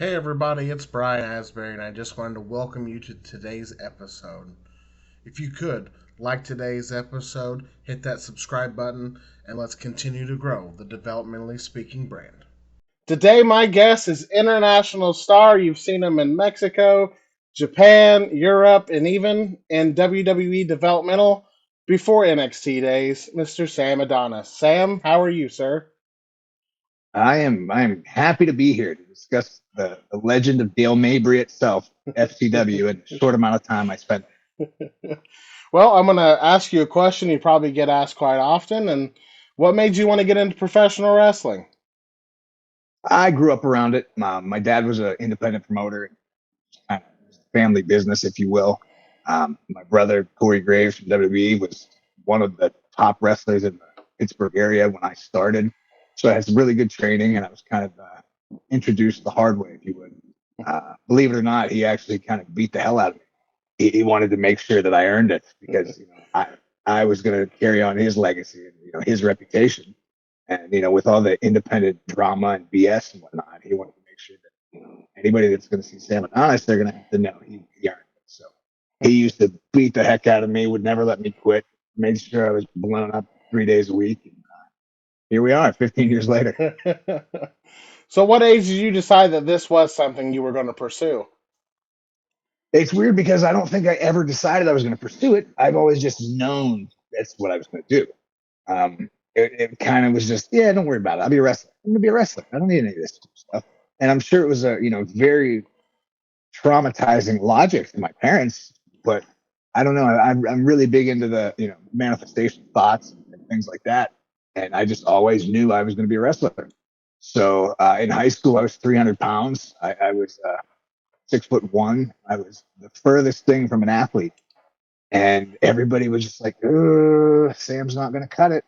Hey everybody, it's Brian Asbury, and I just wanted to welcome you to today's episode. If you could, like today's episode, hit that subscribe button, and let's continue to grow the developmentally speaking brand. Today, my guest is international star. You've seen him in Mexico, Japan, Europe, and even in WWE developmental before NXT days, Mr. Sam Adonis. Sam, how are you, sir? I am happy to be here to discuss the legend of Dale Mabry itself, FCW, in the short amount of time I spent. Well, I'm going to ask you a question you probably get asked quite often. And what made you want to get into professional wrestling? I grew up around it. My dad was an independent promoter, kind of family business, if you will. My brother Corey Graves from WWE was one of the top wrestlers in the Pittsburgh area when I started, so I had some really good training, and I was kind of introduced the hard way, if you would. Believe it or not, he actually kind of beat the hell out of me. He wanted to make sure that I earned it because I was going to carry on his legacy and his reputation. And with all the independent drama and BS and whatnot, he wanted to make sure that anybody that's going to see Sam Adonis, they're going to have to know he earned it. So he used to beat the heck out of me, would never let me quit, made sure I was blown up 3 days a week. And here we are, 15 years later. So, what age did you decide that this was something you were going to pursue? It's weird because I don't think I ever decided I was going to pursue it. I've always just known that's what I was going to do. It kind of was just, yeah, don't worry about it. I'll be a wrestler. I'm gonna be a wrestler. I don't need any of this stuff. And I'm sure it was a very traumatizing logic to my parents, but I don't know. I'm really big into the manifestation thoughts and things like that, and I just always knew I was going to be a wrestler. So in high school, I was 300 pounds. I was 6'1". I was the furthest thing from an athlete, and everybody was just like, Sam's not going to cut it.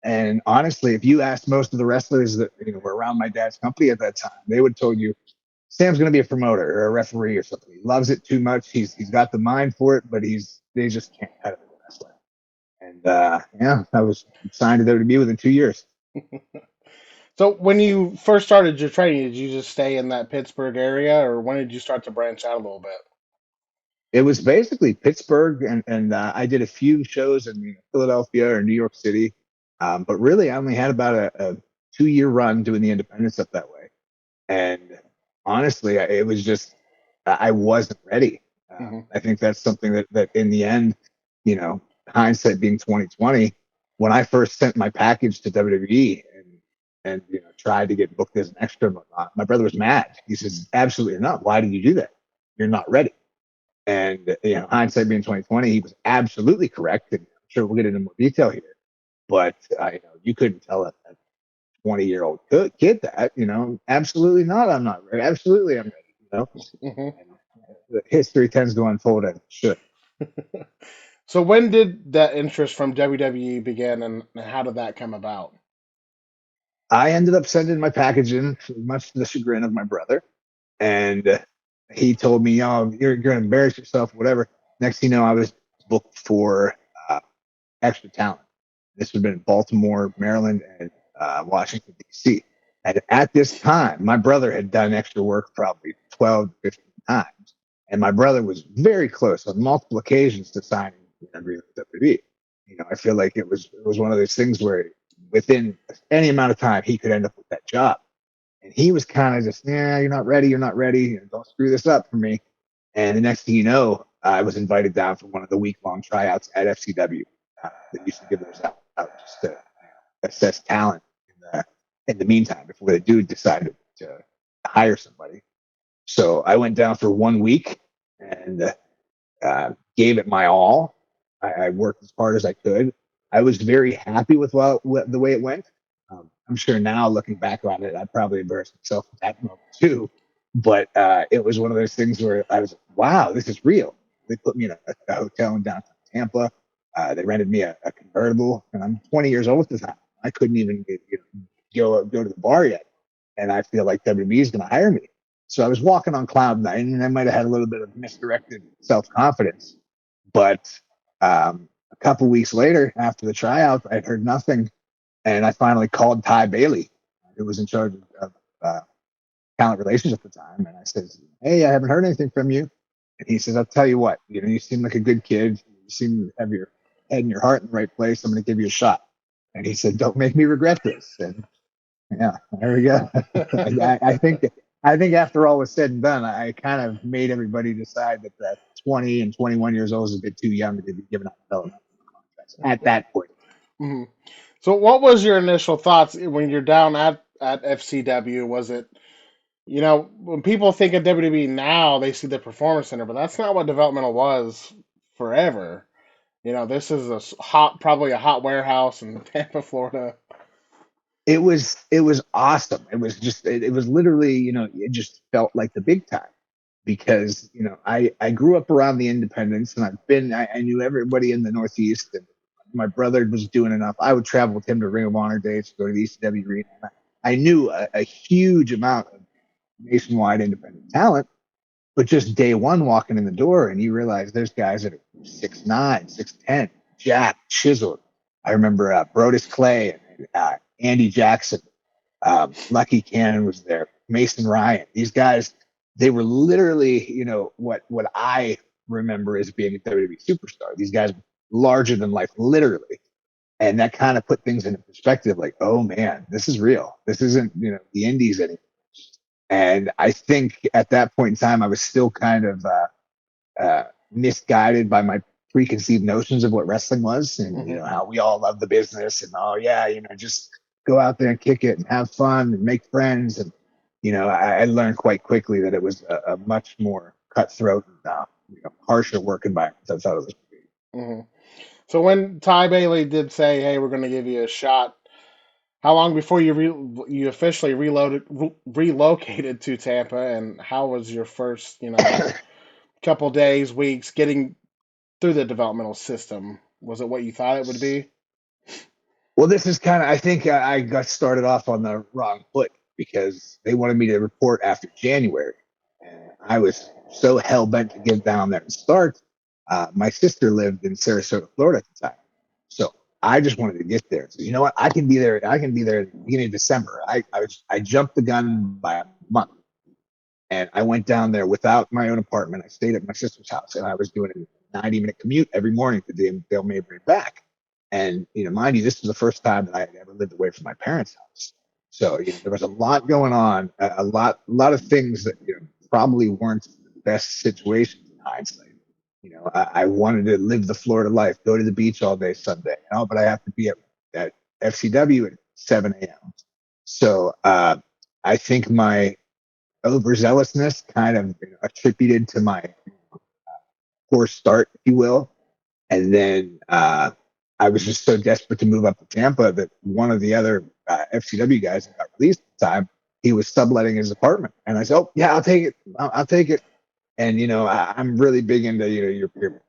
And honestly, if you asked most of the wrestlers that were around my dad's company at that time, they would have told you Sam's going to be a promoter or a referee or something. He loves it too much. He's got the mind for it, but they just can't cut it as a wrestler. And yeah, I was signed to WWE within 2 years. So, when you first started your training, did you just stay in that Pittsburgh area, or when did you start to branch out a little bit? It was basically Pittsburgh, and I did a few shows in Philadelphia or New York City, but really I only had about a 2 year run doing the independent stuff that way. And honestly, it was just I wasn't ready. Hmm. I think that's something that in the end, you know, hindsight being 2020, when I first sent my package to WWE and tried to get booked as an extra and whatnot, my brother was mad. He says, "Absolutely not. Why did you do that? You're not ready." And hindsight being 2020, he was absolutely correct. And I'm sure we'll get into more detail here. But you couldn't tell a 20-year-old kid that, absolutely not. I'm not ready. Absolutely, I'm ready. Hmm. And the history tends to unfold as it should. So, when did that interest from WWE begin, and how did that come about? I ended up sending my package in, much to the chagrin of my brother, and he told me, "Oh, you're going to embarrass yourself, whatever." Next thing you know, I was booked for uh, extra talent. This would have been in Baltimore, Maryland, and Washington D.C. And at this time, my brother had done extra work probably 12 to 15 times, and my brother was very close on multiple occasions to signing an agreement with WWE. I feel like it was one of those things where within any amount of time he could end up with that job. And he was kind of just, yeah, you're not ready, you're not ready, don't screw this up for me. And the next thing you know, I was invited down for one of the week-long tryouts at FCW. They used to give those out just to assess talent in the meantime before the dude decided to hire somebody. So I went down for 1 week and gave it my all. I worked as hard as I could. I was very happy with the way it went. I'm sure now, looking back on it, I probably embarrassed myself at that moment too. But it was one of those things where I was, wow, this is real. They put me in a hotel in downtown Tampa. They rented me a convertible, and I'm 20 years old at the time. I couldn't even go to the bar yet, and I feel like WB is going to hire me. So I was walking on cloud nine, and I might have had a little bit of misdirected self confidence. But a couple weeks later, after the tryout, I heard nothing, and I finally called Ty Bailey, who was in charge of talent relations at the time, and I said, "Hey, I haven't heard anything from you." And he says, "I'll tell you what. You seem like a good kid. You seem to have your head and your heart in the right place. I'm going to give you a shot." And he said, "Don't make me regret this." And yeah, there we go. I think after all was said and done, I kind of made everybody decide that 20 and 21 years old is a bit too young to be given out developmental contracts at that point. Hmm. So, what was your initial thoughts when you're down at FCW? Was it, when people think of WWE now, they see the Performance Center, but that's not what developmental was forever. This is probably a hot warehouse in Tampa, Florida. It was awesome. It was literally, it just felt like the big time because I grew up around the independents, and I knew everybody in the Northeast, and my brother was doing enough. I would travel with him to Ring of Honor days, go to the ECW arena. I knew a huge amount of nationwide independent talent, but just day one walking in the door, and you realize there's guys that are 6'9", 6'10", Jack, chiseled. I remember Brodus Clay and Andy Jackson. Lucky Cannon was there. Mason Ryan. These guys, they were literally, what I remember as being a WWE superstar. These guys larger than life, literally. And that kind of put things into perspective. Like, oh man, this is real. This isn't, the indies anymore. And I think at that point in time, I was still kind of misguided by my preconceived notions of what wrestling was, and Hmm. how we all love the business, and oh yeah, just go out there and kick it and have fun and make friends. And I learned quite quickly that it was a much more cutthroat and harsher work environment than I thought it was. Hmm. So when Ty Bailey did say, "Hey, we're going to give you a shot," how long before you officially relocated to Tampa, and how was your first, couple days, weeks getting through the developmental system? Was it what you thought it would be? Well, this is kind of, I think I got started off on the wrong foot because they wanted me to report after January. And I was so hell bent to get down there and start. My sister lived in Sarasota, Florida at the time. So I just wanted to get there. So you know what? I can be there. I can be there at the beginning of December. I jumped the gun by a month, and I went down there without my own apartment. I stayed at my sister's house, and I was doing a 90-minute commute every morning to Dale Mabry back. And mind you, this was the first time that I had ever lived away from my parents' house. So there was a lot going on, a lot of things that probably weren't the best situations in hindsight. I wanted to live the Florida life, go to the beach all day Sunday, but I have to be at FCW at 7 a.m. So I think my overzealousness kind of attributed to my poor start, if you will. And then I was just so desperate to move up to Tampa that one of the other FCW guys that got released at the time, he was subletting his apartment. And I said, "Oh, yeah, I'll take it. I'll take it." And, I'm really big into, your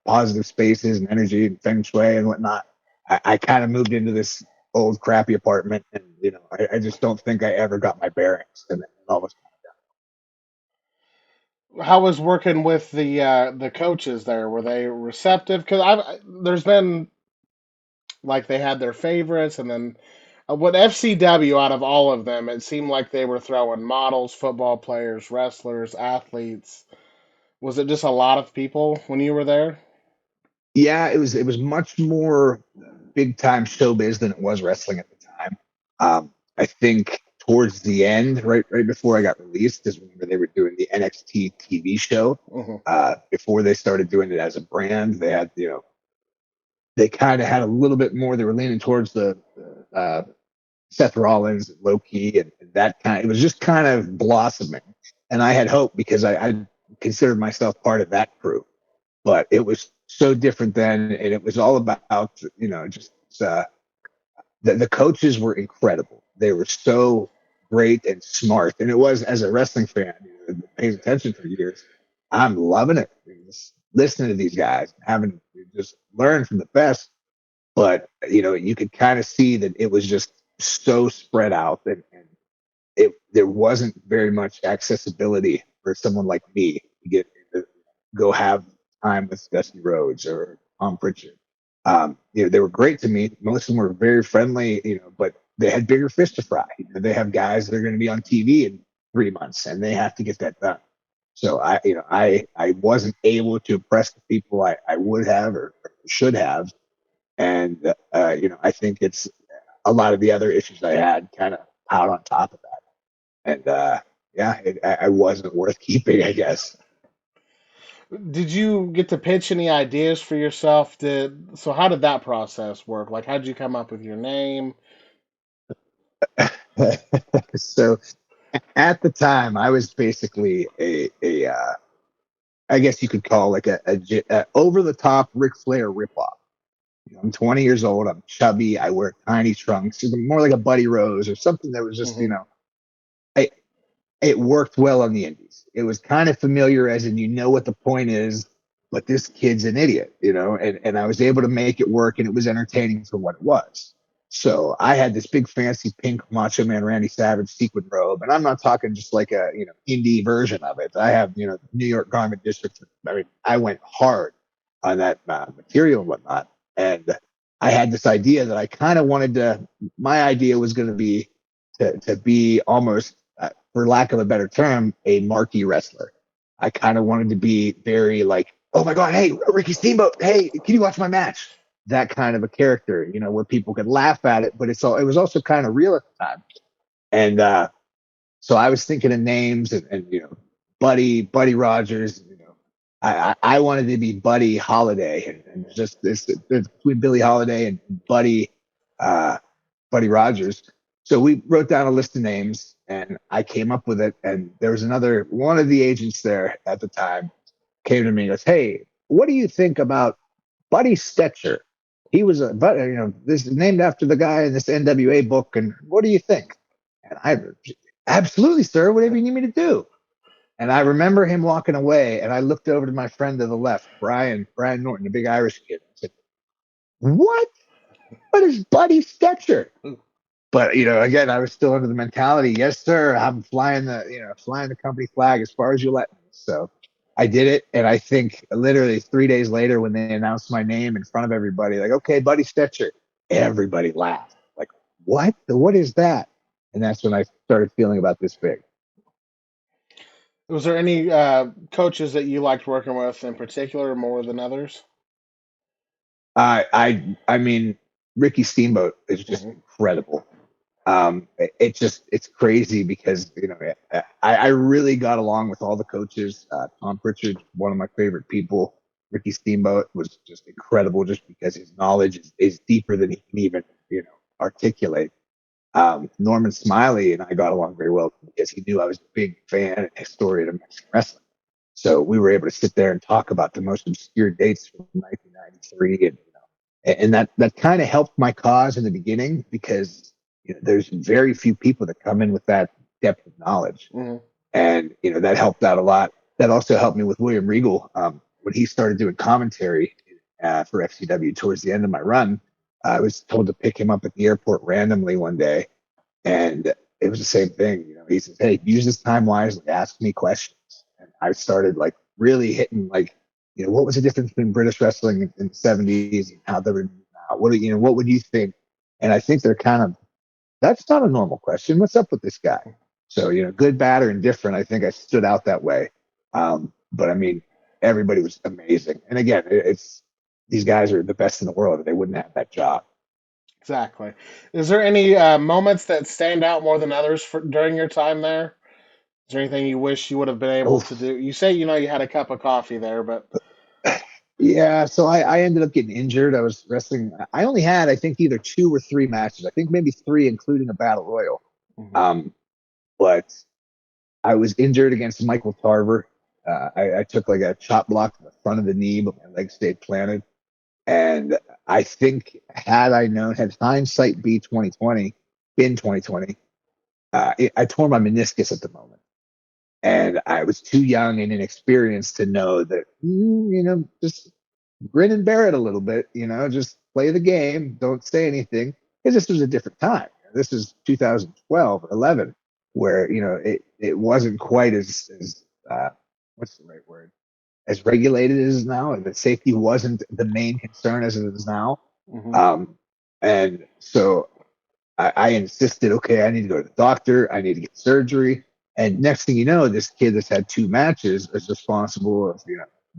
positive spaces and energy and feng shui and whatnot. I kind of moved into this old crappy apartment, and, I just don't think I ever got my bearings. And it almost. How was working with the coaches there? Were they receptive? Because there's been like they had their favorites, and then what FCW out of all of them, it seemed like they were throwing models, football players, wrestlers, athletes. Was it just a lot of people when you were there? Yeah, it was much more big time showbiz than it was wrestling at the time. I think towards the end, right before I got released, is when they were doing the NXT TV show. Hmm. Before they started doing it as a brand, they had they kind of had a little bit more. They were leaning towards the Seth Rollins, Low Key, and that kind. It was just kind of blossoming, and I had hope because I considered myself part of that crew, but it was so different then, and it was all about just the coaches were incredible. They were so great and smart, and it was, as a wrestling fan that pays attention for years, I'm loving it. Just listening to these guys, having just learn from the best. But you could kind of see that it was just so spread out, and there wasn't very much accessibility for someone like me to get to go have time with Dusty Rhodes or Tom Pritchard. They were great to me. Most of them were very friendly, but they had bigger fish to fry. They have guys that are going to be on TV, and 3 months, and they have to get that done. So I wasn't able to impress the people I would have or should have, and I think it's a lot of the other issues I had kind of piled on top of that, and yeah, I wasn't worth keeping, I guess. Did you get to pitch any ideas for yourself? So how did that process work? Like, how did you come up with your name? So at the time, I was basically I guess you could call like a over the top Ric Flair ripoff. I'm 20 years old. I'm chubby. I wear tiny trunks. More like a Buddy Rose or something that was just, Hmm. I, it worked well on the indies. It was kind of familiar, as in what the point is, but this kid's an idiot, and I was able to make it work, and it was entertaining for what it was. So I had this big fancy pink Macho Man Randy Savage sequin robe, and I'm not talking just like a indie version of it. I have New York Garment District. I mean, I went hard on that material and whatnot, and I had this idea that I kind of wanted to. My idea was going to be to be almost for lack of a better term, a marquee wrestler. I kind of wanted to be very like, oh my God, hey, Ricky Steamboat, hey, can you watch my match? That kind of a character, where people could laugh at it, but it was also kind of real at the time. And so I was thinking of names and Buddy Rogers, I wanted to be Buddy Holiday and just this between Billy Holiday and uh, Buddy Rogers. So we wrote down a list of names and I came up with it. And there was another one of the agents there at the time came to me and goes, hey, what do you think about Buddy Stetcher? He was but this is named after the guy in this NWA book. And what do you think? And I absolutely, sir. Whatever you need me to do. And I remember him walking away, and I looked over to my friend to the left, Brian Norton, the big Irish kid. I said, "What? What is Buddy Stetcher?" But again, I was still under the mentality, yes, sir. I'm flying the company flag as far as you let me. So I did it, and I think literally 3 days later, when they announced my name in front of everybody, like, okay, Buddy Stetcher, everybody laughed. Like, what? What is that? And that's when I started feeling about this big. Was there any coaches that you liked working with in particular more than others? I mean, Ricky Steamboat is just Hmm. incredible. It's crazy because I really got along with all the coaches. Tom Pritchard, one of my favorite people. Ricky Steamboat was just incredible, just because his knowledge is deeper than he can even articulate. Norman Smiley and I got along very well because he knew I was a big fan and historian of Mexican wrestling. So we were able to sit there and talk about the most obscure dates from 1993, and that kind of helped my cause in the beginning because there's very few people that come in with that depth of knowledge, Hmm. and that helped out a lot. That also helped me with William Regal when he started doing commentary for FCW towards the end of my run. I was told to pick him up at the airport randomly one day, and it was the same thing. He says, "Hey, use this time wisely. Ask me questions." And I started like really hitting like, what was the difference between British wrestling in the '70s and how they were now? What would you think? And I think they're kind of that's not a normal question. What's up with this guy? So good, bad, or indifferent. I think I stood out that way. But I mean, everybody was amazing. And again, it's these guys are the best in the world, and they wouldn't have that job. Exactly. Is there any moments that stand out more than others during your time there? Is there anything you wish you would have been able Oh, to do? You say you had a cup of coffee there, but yeah, so I ended up getting injured. I was wrestling. I only had, I think, either 2 or 3 matches. I think maybe three, including a battle royal. Mhm. Um, but I was injured against Michael Tarver. I took like a chop block to the front of the knee, but my leg stayed planted. And I think had hindsight be 2020, been 2020, I tore my meniscus at the moment. And I was too young and inexperienced to know that, just grin and bear it a little bit, just play the game, don't say anything. Because this was a different time. This is 2012 or 11, where, it wasn't quite as what's the right word? As regulated as it is now, and that safety wasn't the main concern as it is now. Mhm. Um, and so I insisted, okay, I need to go to the doctor. I need to get surgery. And next thing you know, this kid that's had 2 matches is responsible of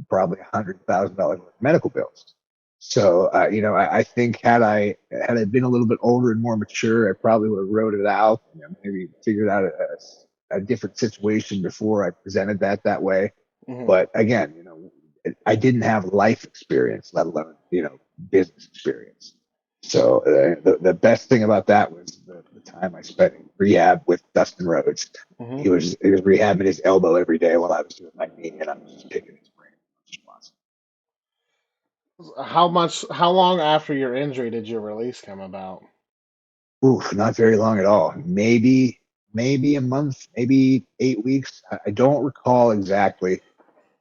probably $100,000 worth of medical bills. So I think had I been a little bit older and more mature, I probably would have wrote it out, maybe figured out a different situation before I presented that way. Hmm. But again, I didn't have life experience, let alone business experience. So the best thing about that was the time I spent in rehab with Dustin Rhodes. Hmm. He was rehabbing his elbow every day while I was doing my knee, and I was just picking his brain as much as possible. How long after your injury did your release come about? Oof, not very long at all. Maybe a month, maybe 8 weeks. I don't recall exactly,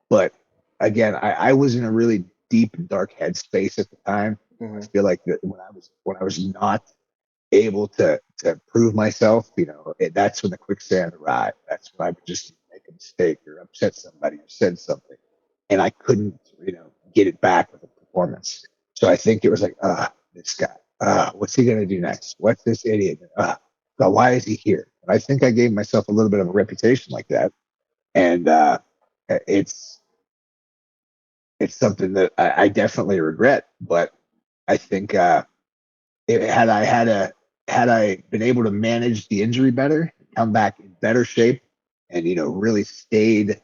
but again, I was in a really deep and dark headspace at the time. I Hmm. feel like that when I was not able to prove myself, that's when the quicksand arrived. That's when I would just make a mistake or upset somebody or said something, and I couldn't, get it back with a performance. So I think it was like, this guy, what's he gonna do next? What's this idiot? God, why is he here? And I think I gave myself a little bit of a reputation like that, and it's it's something that I definitely regret. But I think had I been able to manage the injury better, come back in better shape, and really stayed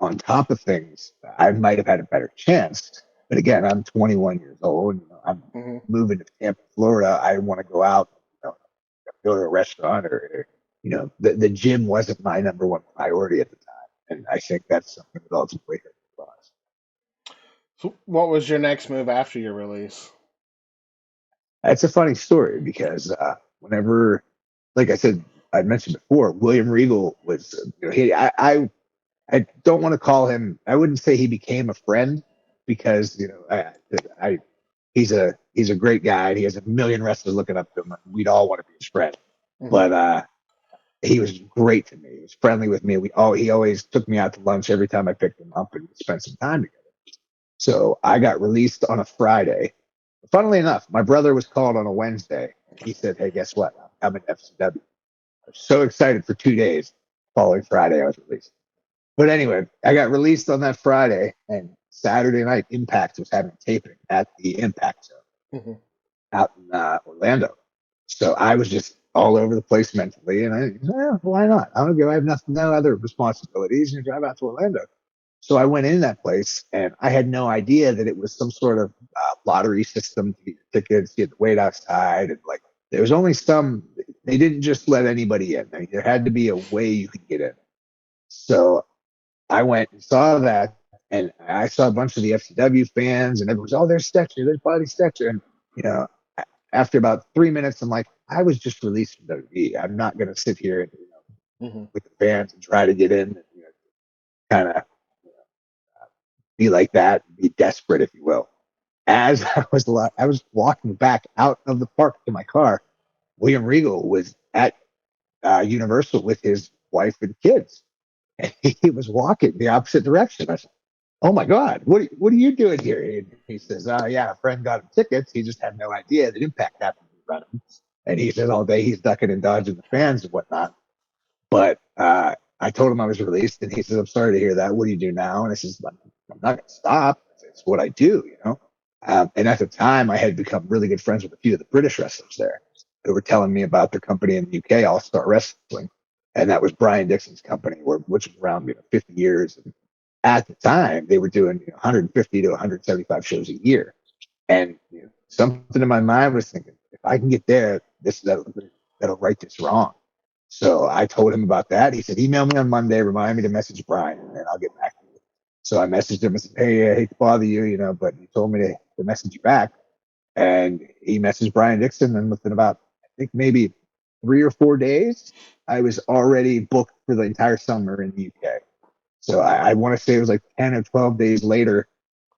on top of things, I might have had a better chance. But again, I'm 21 years old. I'm Hmm. moving to Tampa, Florida. I want to go out, go to a restaurant, or the gym wasn't my number one priority at the time, and I think that's something that ultimately hurt the cause. So what was your next move after your release? It's a funny story because whenever, like I said, I mentioned before, William Regal was, I don't want to call him. I wouldn't say he became a friend because I he's a great guy. And he has a million wrestlers looking up to him. We'd all want to be his friend, Hmm. but he was great to me. He was friendly with me. He always took me out to lunch every time I picked him up and we spent some time together. So I got released on a Friday. Funnily enough, my brother was called on a Wednesday, and he said, "Hey, guess what? I'm in FCW." I was so excited for 2 days. Following Friday, I was released. But anyway, I got released on that Friday, and Saturday night, Impact was having taping at the Impact Zone Hmm. out in Orlando. So I was just all over the place mentally, and why not? I don't go. I have nothing, no other responsibilities, and drive out to Orlando. So I went in that place, and I had no idea that it was some sort of lottery system to get your tickets. You had to wait outside, and like there was only some. They didn't just let anybody in. I mean, there had to be a way you could get in. So I went and saw that, and I saw a bunch of the FCW fans, and everyone was, "Oh, there's Stetcher, there's Body Stetcher," and you know, after about 3 minutes, I'm like, I was just released from WWE. I'm not going to sit here and, Hmm. with the fans and try to get in, and, kind of be like that, be desperate, if you will. As I was walking back out of the park to my car, William Regal was at Universal with his wife and kids, and he was walking the opposite direction. I said, "Oh my God, what are you doing here?" He says, "Yeah, a friend got him tickets. He just had no idea that Impact happened to be running." And he says all day he's ducking and dodging the fans and whatnot. But I told him I was released, and he says, "I'm sorry to hear that. What do you do now?" And I says, "I'm not going to stop. It's what I do." And at the time, I had become really good friends with a few of the British wrestlers there who were telling me about their company in the UK, All Star Wrestling, and that was Brian Dixon's company, which was around 50 years. And at the time, they were doing 150 to 175 shows a year. And something in my mind was thinking, if I can get there, that'll right this wrong. So I told him about that. He said, email me on Monday, remind me to message Brian, and then I'll get back to you. So I messaged him and said, hey, I hate to bother you, but he told me to message you back. And he messaged Brian Dixon, and within about, I think maybe 3 or 4 days, I was already booked for the entire summer in the UK. So I want to say it was like 10 or 12 days later,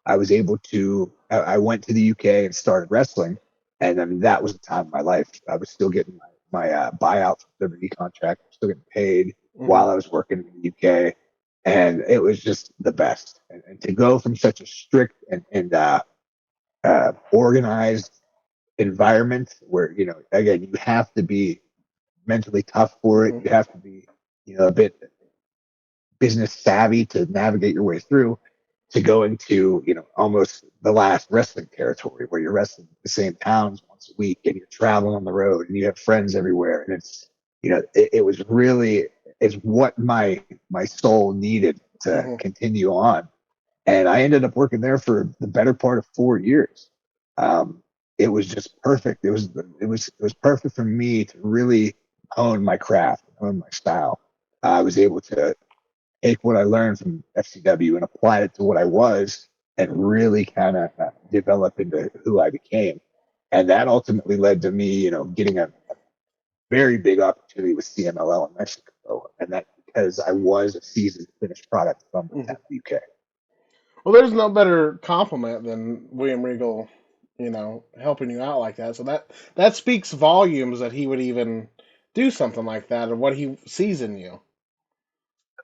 I was able to, I went to the UK and started wrestling. And I mean, that was the time of my life. I was still getting my buyout from the WWE contract, still getting paid Hmm. while I was working in the UK. And it was just the best. And to go from such a strict and organized environment where, again, you have to be mentally tough for it. Hmm. You have to be a bit business savvy to navigate your way through, to going to, almost the last wrestling territory where you're wrestling the same towns once a week and you're traveling on the road and you have friends everywhere. And it was really, it's what my soul needed to Hmm. continue on. And I ended up working there for the better part of 4 years. Um, it was just perfect. It was perfect for me to really hone my craft, hone my style. I was able to take what I learned from FCW and apply it to what I was, and really kind of develop into who I became. And that ultimately led to me, getting a very big opportunity with CMLL in Mexico, and that because I was a seasoned finished product from the Hmm. UK. Well, there's no better compliment than William Regal, helping you out like that. So that speaks volumes that he would even do something like that, or what he sees in you.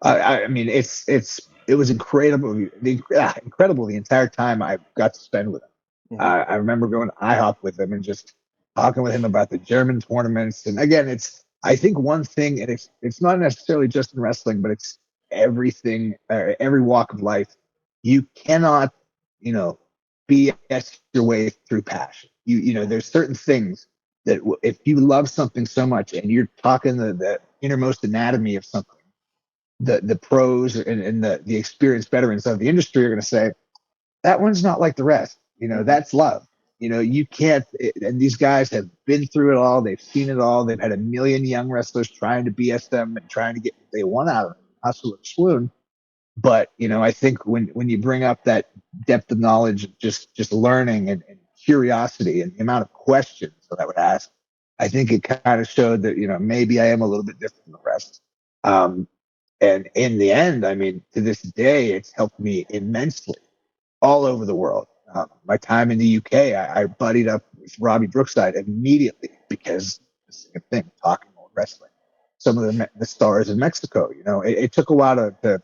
I mean, it was incredible the entire time I got to spend with him. Hmm. I remember going to IHOP with him and just talking with him about the German tournaments. And again, I think one thing, and it's not necessarily just in wrestling, but it's everything, every walk of life. You cannot, you know, BS your way through passion. There's certain things that if you love something so much and you're talking the innermost anatomy of something, the pros and the experienced veterans of the industry are going to say that one's not like the rest. Hmm. That's love. You can't. And these guys have been through it all. They've seen it all. They've had a million young wrestlers trying to BS them and trying to get what they want out of them, hustle and swoon. But I think when you bring up that depth of knowledge, just learning and curiosity and the amount of questions that I would ask, I think it kind of showed that maybe I am a little bit different than the rest. Um, and in the end, I mean, to this day, it's helped me immensely all over the world. My time in the UK, I buddied up with Robbie Brookside immediately because the same thing, talking about wrestling. Some of the stars in Mexico, it took a while to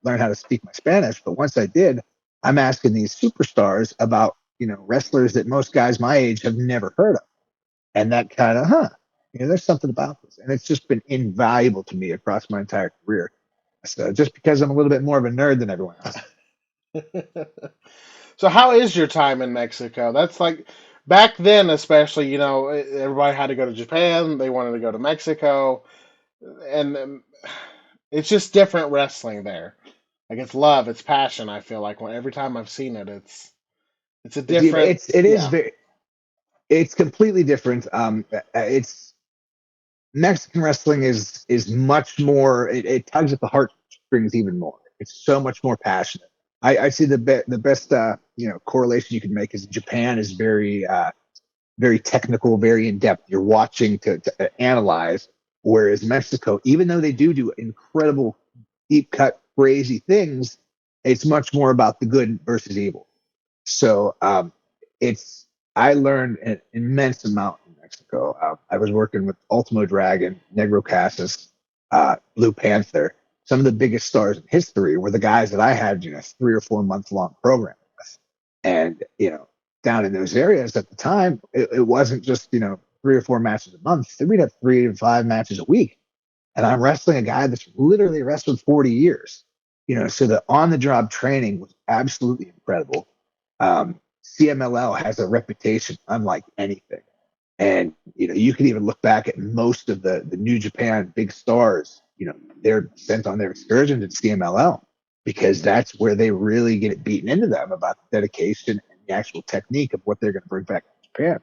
learn how to speak my Spanish, but once I did, I'm asking these superstars about wrestlers that most guys my age have never heard of, and that kind of there's something about this, and it's just been invaluable to me across my entire career. So just because I'm a little bit more of a nerd than everyone else. So how is your time in Mexico? That's like back then, especially, everybody had to go to Japan. They wanted to go to Mexico, and it's just different wrestling there. Like it's love, it's passion. I feel like every time I've seen it, it's a different, It is yeah. very, it's completely different. It's Mexican wrestling is much more. It tugs at the heartstrings even more. It's so much more passionate. I see the best correlation you can make is Japan is very technical, very in depth. You're watching to analyze, whereas Mexico, even though they do incredible, deep cut, crazy things, it's much more about the good versus evil. So it's I learned an immense amount in Mexico. I was working with Ultimo Dragon, Negro Casas, Blue Panther. Some of the biggest stars in history were the guys that I had 3 or 4 month long program with. And down in those areas at the time, it wasn't just 3 or 4 matches a month. We'd have 3 to 5 matches a week, and I'm wrestling a guy that's literally wrestled 40 years. So the on the job training was absolutely incredible. CMLL has a reputation unlike anything. And you can even look back at most of the New Japan big stars. They're sent on their excursions at CMLL because that's where they really get it beaten into them about the dedication and the actual technique of what they're going to bring back to Japan.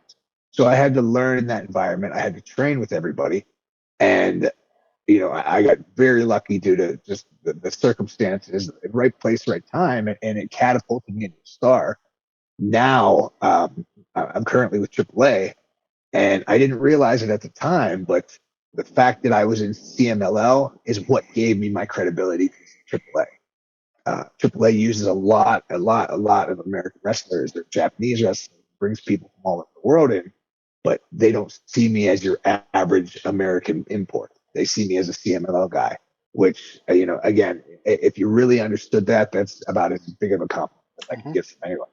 So I had to learn in that environment. I had to train with everybody, and I got very lucky due to just the circumstances, right place, right time, and it catapulted me into a star. Now I'm currently with AAA, and I didn't realize it at the time, but the fact that I was in CMLL is what gave me my credibility to AAA. AAA uses a lot of American wrestlers or Japanese wrestlers, brings people from all over the world in, but they don't see me as your average American import. They see me as a CMLL guy, which, again, if you really understood that, that's about as big of a compliment as I could Hmm. get from anyone.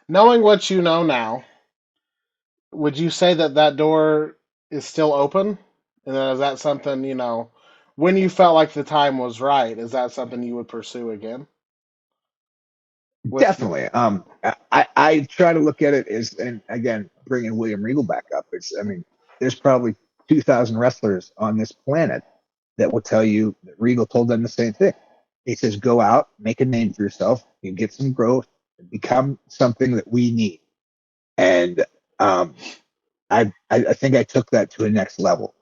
Knowing what you know now, would you say that door is still open? And then is that something, When you felt like the time was right, is that something you would pursue again? With Definitely. I try to look at it as, and again, bringing William Regal back up, I mean, there's probably 2,000 wrestlers on this planet that will tell you that Regal told them the same thing. He says, go out, make a name for yourself, you get some growth, and become something that we need. And um, I think I took that to a next level.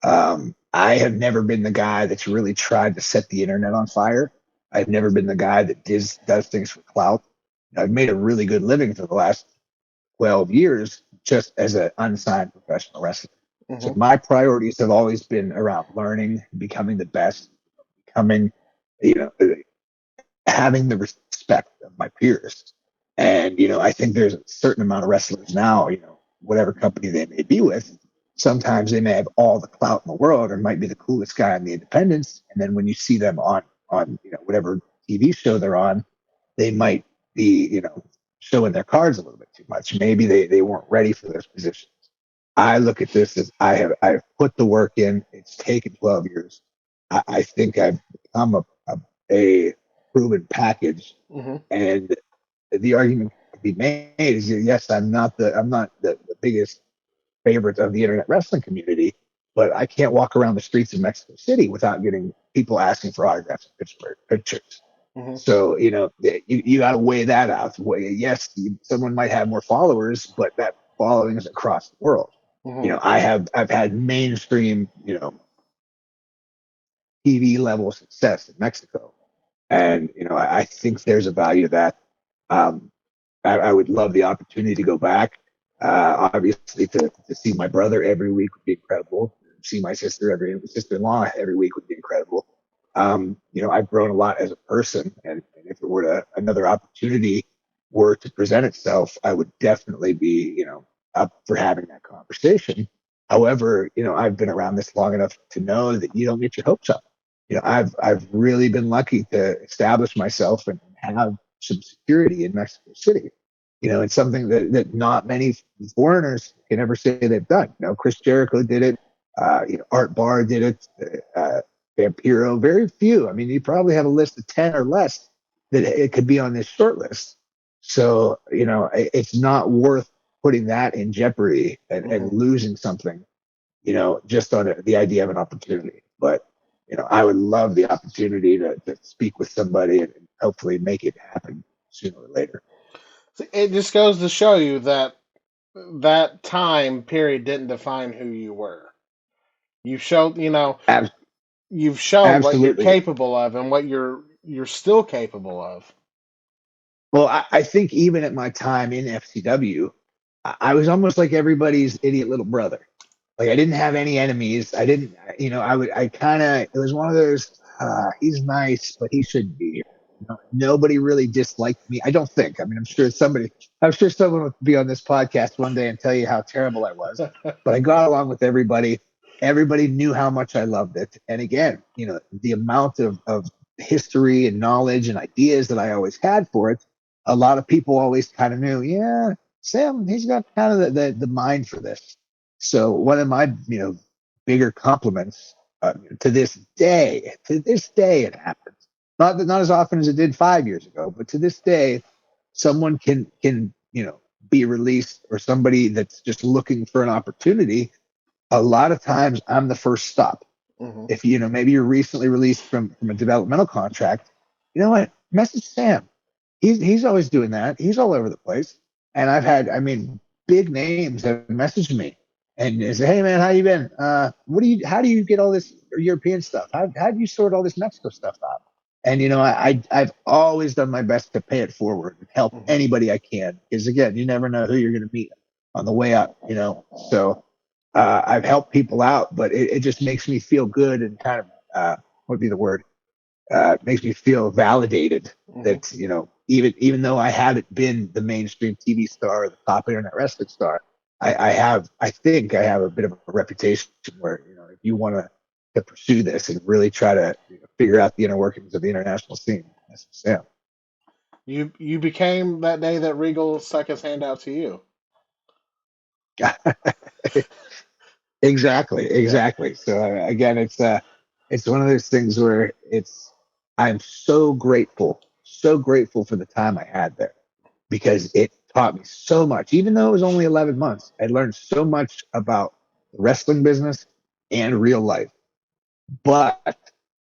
I have never been the guy that's really tried to set the internet on fire. I've never been the guy that does things for clout. I've made a really good living for the last 12 years just as an unsigned professional wrestler. So hmm my priorities have always been around learning, becoming the best, becoming, you know, having the respect of my peers. And, I think there's a certain amount of wrestlers now, whatever company they may be with, sometimes they may have all the clout in the world or might be the coolest guy in the independents. And then when you see them on, whatever TV show they're on, they might be, showing their cards a little bit too much. Maybe they weren't ready for those positions. I look at this as I've put the work in. It's taken 12 years. I think I've become a proven package. hmm And the argument could be made is yes, I'm not the biggest favorite of the internet wrestling community, but I can't walk around the streets of Mexico City without getting people asking for autographs and pictures. hmm So you got to weigh that out. Yes, someone might have more followers, but that following is across the world. hmm I've had mainstream TV level success in Mexico, and I think there's a value to that. Um, I would love the opportunity to go back. Obviously, to see my brother every week would be incredible. See my sister-in-law every week would be incredible. I've grown a lot as a person, and if it were another opportunity were to present itself, I would definitely be, up for having that conversation. However, I've been around this long enough to know that you don't get your hopes up. I've really been lucky to establish myself and have some security in Mexico City. It's something that not many foreigners can ever say they've done. Chris Jericho did it. Art Barr did it. Vampiro, very few. I mean, you probably have a list of 10 or less that it could be on this short list. So, it's not worth putting that in jeopardy and hmm losing something, just on the idea of an opportunity. But, I would love the opportunity to speak with somebody and hopefully make it happen sooner or later. It just goes to show you that that time period didn't define who you were. You've shown, Ab- you've shown what you're Absolutely. capable of and what you're still capable of. Well, I think even at my time in FCW, I was almost like everybody's idiot little brother. Like I didn't have any enemies. I didn't, I kind of, it was one of those, he's nice, but he shouldn't be here. Nobody really disliked me. I don't think. I mean, I'm sure someone would be on this podcast one day and tell you how terrible I was, but I got along with everybody. Everybody knew how much I loved it. And again, the amount of history and knowledge and ideas that I always had for it, a lot of people always kind of knew, yeah, Sam, he's got kind of the mind for this. So one of my, bigger compliments to this day, it happens. Not as often as it did 5 years ago, but to this day, someone can be released or somebody that's just looking for an opportunity. A lot of times, I'm the first stop. hmm If maybe you're recently released from a developmental contract, you know what? Message Sam. He's always doing that. He's all over the place. And I've had, I mean, big names have messaged me and they say, "Hey man, how you been? How do you get all this European stuff? How do you sort all this Mexico stuff out?" And I've always done my best to pay it forward and help hmm anybody I can. Because again, you never know who you're going to meet on the way up. So I've helped people out, but it just makes me feel good and kind of what would be the word? Makes me feel validated hmm that even though I haven't been the mainstream TV star or the top internet wrestling star, I think I have a bit of a reputation where if you want to pursue this and really try to figure out the inner workings of the international scene, that's Sam. You became that day that Regal stuck his hand out to you. Exactly, Yeah. exactly. So again, it's it's one of those things where I'm so grateful for the time I had there because it taught me so much. Even though it was only 11 months, I learned so much about the wrestling business and real life. But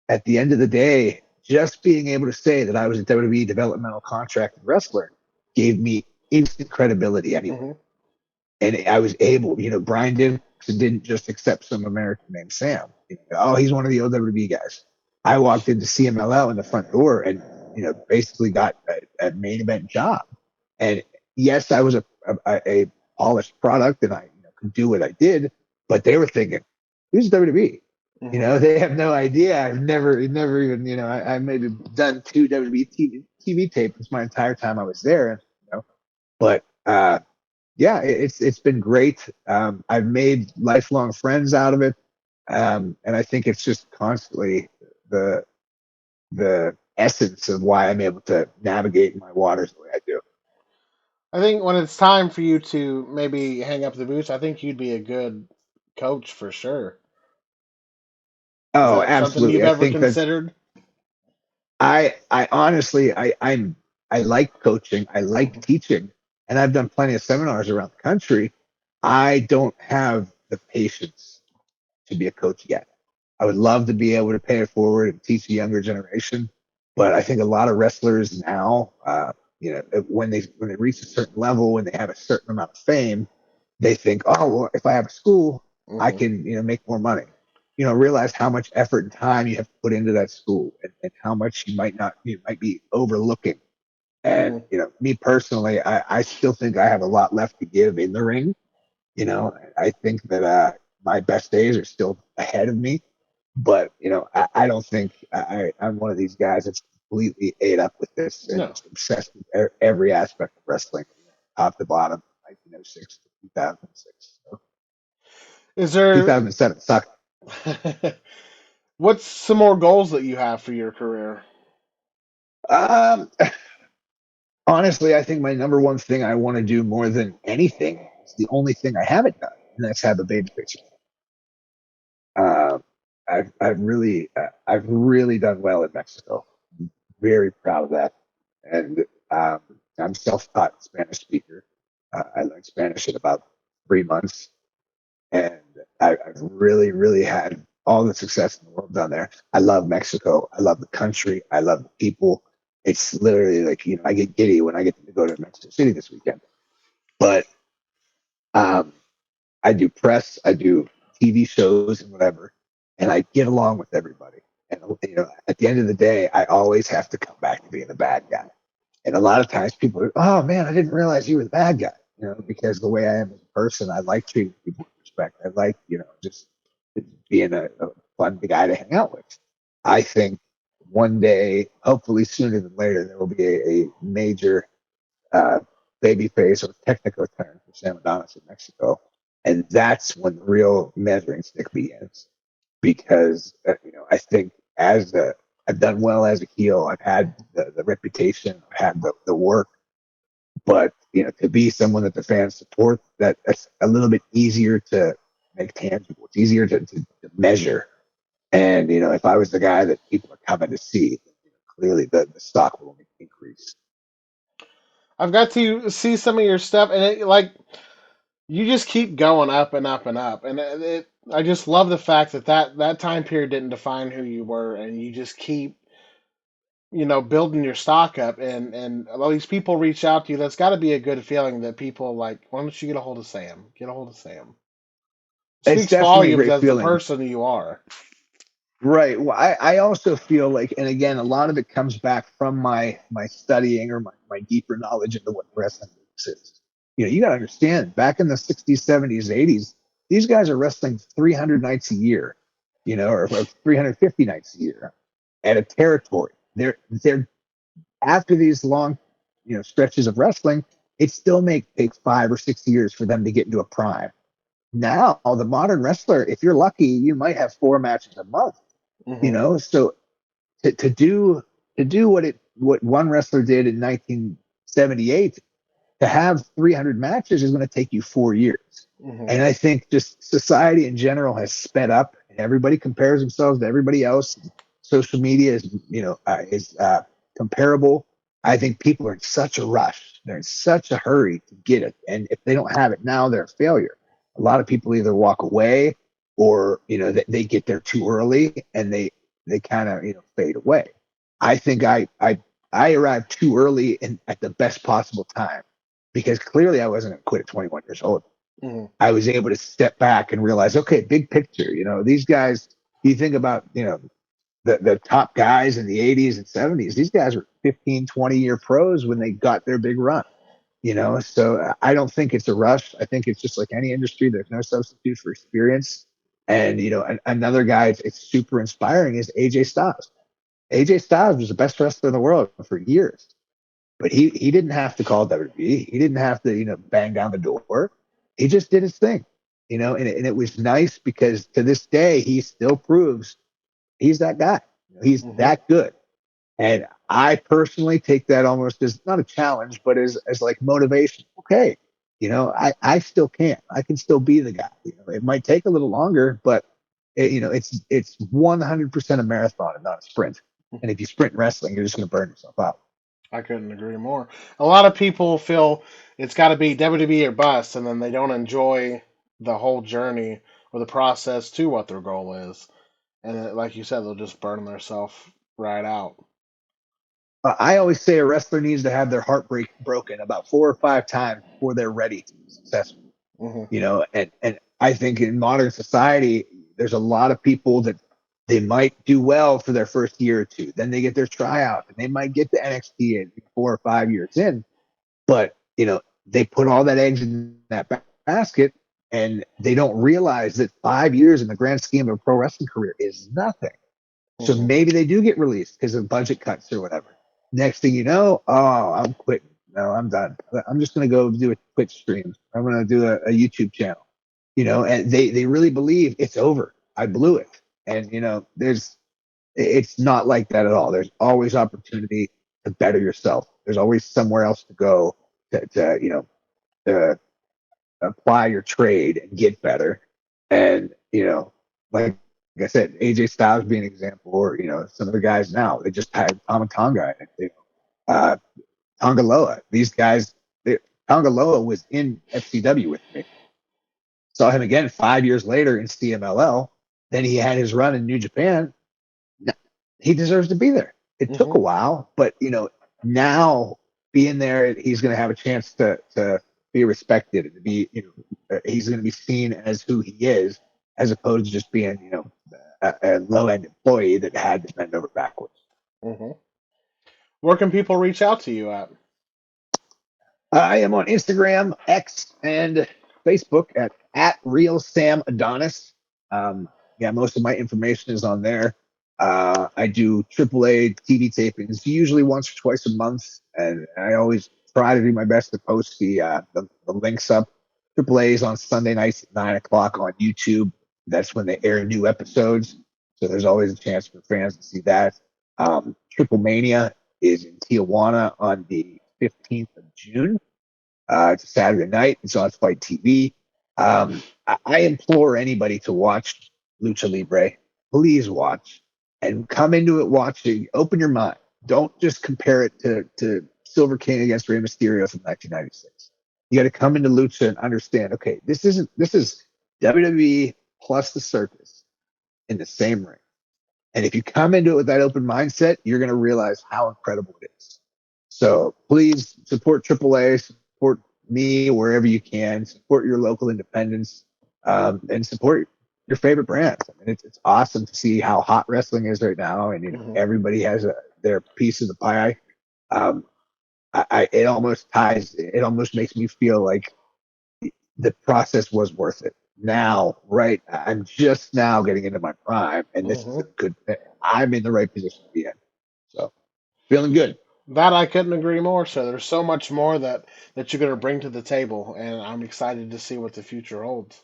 at the end of the day, just being able to say that I was a WWE developmental contracted wrestler gave me instant credibility anywhere. Mm-hmm. And I was able, Brian Dixon didn't just accept some American named Sam. Oh, he's one of the OWB guys. I walked into CMLL in the front door and, basically got a main event job. And yes, I was a polished product and I could do what I did, but they were thinking, who's WWE? Mm-hmm. They have no idea. I've never even, I maybe done two WWE TV tapes my entire time I was there. But yeah, it's been great. I've made lifelong friends out of it, and I think it's just constantly the the essence of why I'm able to navigate my waters the way I do. I think when it's time for you to maybe hang up the boots, I think you'd be a good coach for sure. Is Oh, that something absolutely. you've I ever think that considered? I honestly I like coaching. I like Mhm. teaching, and I've done plenty of seminars around the country. I don't have the patience to be a coach yet. I would love to be able to pay it forward and teach the younger generation, but I think a lot of wrestlers now, when they reach a certain level, when they have a certain amount of fame, they think, oh well, if I have a school, I Mhm. can make more money. Realize how much effort and time you have to put into that school, and how much you might be overlooking. And Mhm. me personally, I still think I have a lot left to give in the ring. I think that my best days are still ahead of me, but I don't think I'm one of these guys that's completely ate up with this and No. just obsessed with every aspect of wrestling, top to bottom, 1906 to 2006. So Is there 2007 sucked. what's some more goals that you have for your career? Um, Honestly, I think my number one thing I want to do more than anything is the only thing I haven't done, and that's have a baby picture. Uh, I've really done well in Mexico. I'm very proud of that, and um, I'm self-taught Spanish speaker. I learned Spanish in about 3 months, and I've really had all the success in the world down there. I love Mexico. I love the country. I love the people. It's literally like I get giddy when I get to go to Mexico City this weekend. But um, I do press, I do TV shows and whatever, and I get along with everybody. And at the end of the day, I always have to come back to being the bad guy. And a lot of times people are, oh man, I didn't realize you were the bad guy. Because the way I am as a person, I like treating people with respect. I like, just being a fun guy to hang out with. I think one day, hopefully sooner than later, there will be a major uh, babyface or technical turn for Sam Adonis in Mexico. And that's when the real measuring stick begins. Because, I think I've done well as a heel. I've had the reputation, I've had the work, but, to be someone that the fans support, that's a little bit easier to make tangible. It's easier to measure. And, if I was the guy that people are coming to see, clearly the stock will increase. I've got to see some of your stuff, and like you just keep going up and up and up, and I just love the fact that that time period didn't define who you were, and you just keep building your stock up, and all these people reach out to you. That's got to be a good feeling that people like. Why don't you get a hold of Sam? Get a hold of Sam. It's Speaks definitely a volumes great as the feeling. person you are. Right. Well, I also feel like, and again, a lot of it comes back from my studying or my deeper knowledge into what wrestling is. You got to understand, back in the 60s, 70s, 80s, these guys are wrestling 300 nights a year, or 350 nights a year at a territory. They're after these long, stretches of wrestling, it still takes 5 or 6 years for them to get into a prime. Now, the modern wrestler, if you're lucky, you might have 4 matches a month. Hmm. So to do what one wrestler did in 1978, to have 300 matches is going to take you 4 years. Hmm. And I think just society in general has sped up everybody compares themselves to everybody else. Social media is comparable. I think people are in such a rush. They're in such a hurry to get it, and if they don't have it now, they're a failure. A lot of people either walk away, or they get there too early, and they kind of fade away. I think I arrived too early and at the best possible time, because clearly I wasn't going to quit at 21 years old. Mm-hmm. I was able to step back and realize, okay, big picture. These guys. You think about the top guys in the 80s and 70s. These guys were 15, 20-year pros when they got their big run. So I don't think it's a rush. I think it's just like any industry. There's no substitute for experience. And another guy it's super inspiring is AJ Styles. AJ Styles was the best wrestler in the world for years, but he didn't have to call WWE. He didn't have to bang down the door. He just did his thing. And it was nice because to this day he still proves he's that guy. He's Mm-hmm. that good. And I personally take that almost as not a challenge, but as like motivation. Okay, I still can. I can still be the guy. It might take a little longer, but it's 100% a marathon and not a sprint. And if you sprint in wrestling, you're just going to burn yourself out. I couldn't agree more. A lot of people feel it's got to be WWE or bust, and then they don't enjoy the whole journey or the process to what their goal is. And like you said, they'll just burn themselves right out. I always say a wrestler needs to have their heart broken about 4 or 5 times before they're ready to be successful. Hmm. And I think in modern society, there's a lot of people that they might do well for their first year or two. Then they get their tryout and they might get to NXT at 4 or 5 years in, but they put all that eggs in that basket, and they don't realize that 5 years in the grand scheme of a pro wrestling career is nothing. So Hmm. maybe they do get released because of budget cuts or whatever. Next thing you know, oh, I'm quitting. No, I'm done. I'm just going to go do a Twitch stream. I'm going to do a YouTube channel. And they really believe it's over. I blew it. And it's not like that at all. There's always opportunity to better yourself. There's always somewhere else to go to apply your trade and get better. And like I said, AJ Styles being an example, or some of the guys now. They just had Tonga uh, Tonga Loa. These guys, Tonga Loa was in FCW with me. Saw him again 5 years later in CMLL. Then he had his run in New Japan. He deserves to be there. It took Hmm. a while, but now being there, he's going to have a chance to be respected and to be, he's going to be seen as who he is, as opposed to just being, a low end employee that had to bend over backwards. Hmm. Where can people reach out to you at? I am on Instagram, X, and Facebook at Real Sam Adonis. Yeah, most of my information is on there. I do AAA TV tapings usually once or twice a month, and I always try to do my best to post the links up. AAA is on Sunday nights at 9 o'clock on YouTube. That's when they air new episodes, so there's always a chance for fans to see that. Triple Mania is in Tijuana on the 15th of June. It's a Saturday night. It's on Fight TV. I implore anybody to watch Lucha Libre. Please watch and come into it watching. Open your mind. Don't just compare it to Silver King against Rey Mysterio from 1996. You got to come into Lucha and understand. Okay, this is WWE plus the circus in the same ring. And if you come into it with that open mindset, you're going to realize how incredible it is. So please support AAA, support me wherever you can, support your local independents, and support your favorite brands. I mean, it's awesome to see how hot wrestling is right now, and Hmm. everybody has their piece of the pie. Um, it almost makes me feel like the process was worth it. Now, right, I'm just now getting into my prime, and this is Hmm. a good. I'm in the right position to be in. So feeling good. That I couldn't agree more. So there's so much more that you're going to bring to the table, and I'm excited to see what the future holds.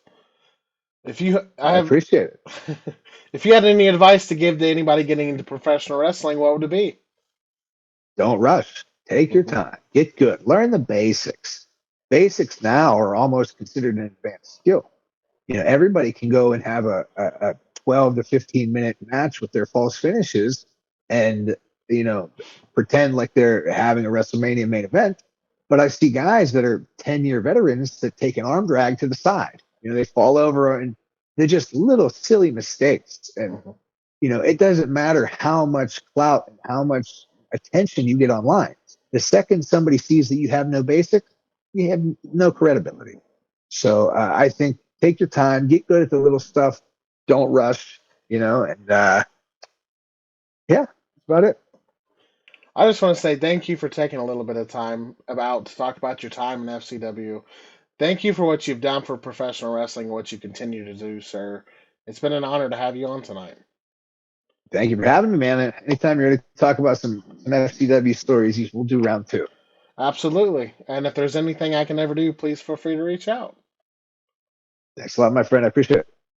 If you, I I have, appreciate it. if you had any advice to give to anybody getting into professional wrestling, what would it be? Don't rush. Take your Hmm. time. Get good. Learn the basics. Basics now are almost considered an advanced skill. Everybody can go and have a 12 to 15-minute match with their false finishes and, you know, pretend like they're having a WrestleMania main event. But I see guys that are 10-year veterans that take an arm drag to the side. You know, they fall over and they're just little silly mistakes. And, Mhm. you know, it doesn't matter how much clout and how much attention you get online. The second somebody sees that you have no basic, you have no credibility. So I think take your time, get good at the little stuff, don't rush, you know, and yeah, that's about it. I just want to say thank you for taking a little bit of time about to talk about your time in FCW. Thank you for what you've done for professional wrestling and what you continue to do, sir. It's been an honor to have you on tonight. Thank you for having me, man. Anytime you're ready to talk about some FCW stories, we'll do round two. Absolutely. And if there's anything I can ever do, please feel free to reach out. Thanks a lot, my friend. I appreciate it.